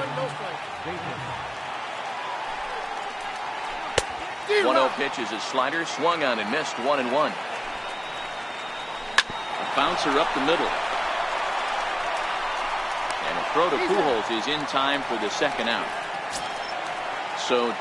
1-0 pitch is a slider, swung on and missed. 1-1. A bouncer up the middle. And a throw to Pujols is in time for the second out. So